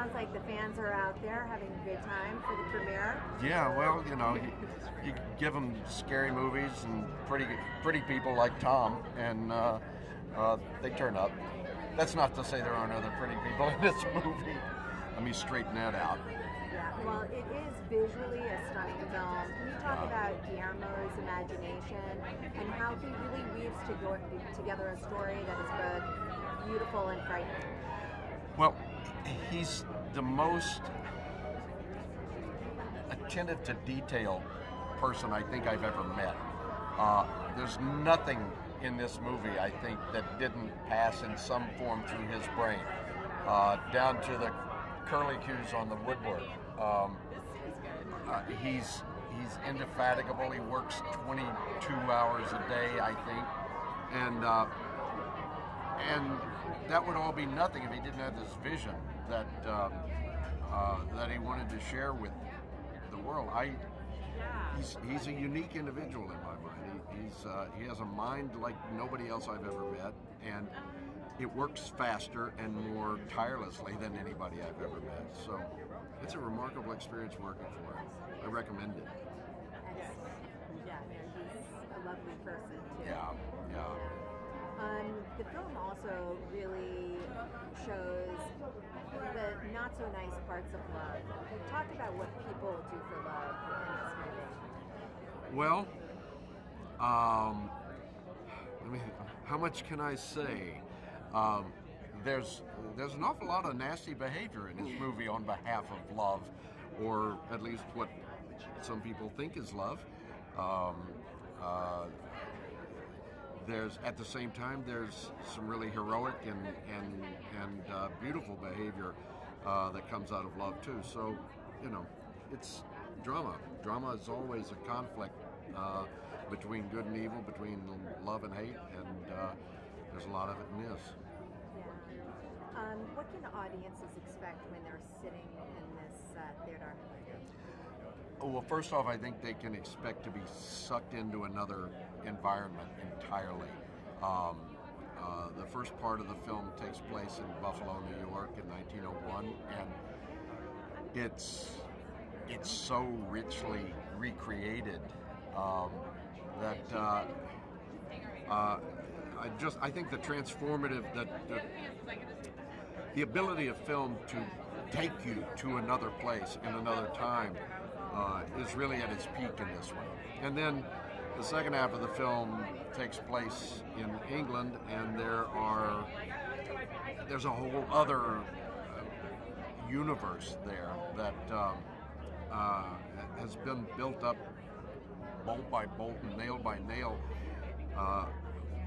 sounds like the fans are out there having a good time for the premiere. Yeah, well, you know, you give them scary movies and pretty people like Tom, and they turn up. That's not to say there aren't other pretty people in this movie. Let me straighten that out. Yeah, well, it is visually a stunning film. Can you talk about Guillermo's imagination and how he really weaves together a story that is both beautiful and frightening? Well, he's the most attentive to detail person I think I've ever met. There's nothing in this movie, I think, that didn't pass in some form through his brain, down to the curlicues on the woodwork. He's indefatigable. He works 22 hours a day, I think, and that would all be nothing if he didn't have this vision that that he wanted to share with the world. He's a unique individual in my mind. He has a mind like nobody else I've ever met, and it works faster and more tirelessly than anybody I've ever met. So it's a remarkable experience working for him. I recommend it. Yeah, he's a lovely person too. Yeah. The film also really shows the not so nice parts of love. Talk about what people do for love in this movie. Well, how much can I say? There's an awful lot of nasty behavior in this movie on behalf of love, or at least what some people think is love. There's at the same time there's some really heroic and beautiful behavior that comes out of love too. So, you know, it's drama. Drama is always a conflict between good and evil, between love and hate, and there's a lot of it in this. Yeah. What can audiences expect when they're sitting in this theater? Well, first off, I think they can expect to be sucked into another environment entirely. The first part of the film takes place in Buffalo, New York in 1901, and it's so richly recreated that I think the transformative, the ability of film to take you to another place in another time is really at its peak in this one. And then the second half of the film takes place in England, and there's a whole other universe there that has been built up bolt by bolt and nail by nail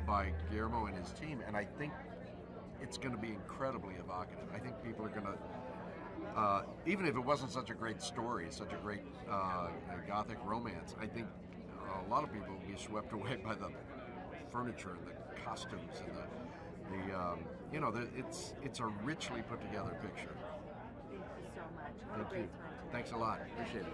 by Guillermo and his team, and I think it's going to be incredibly evocative. I think people are going to, even if it wasn't such a great story, such a great gothic romance, I think a lot of people will be swept away by the furniture and the costumes and it's a richly put together picture. Thank you so much. Thank you. Thanks a lot. Appreciate it.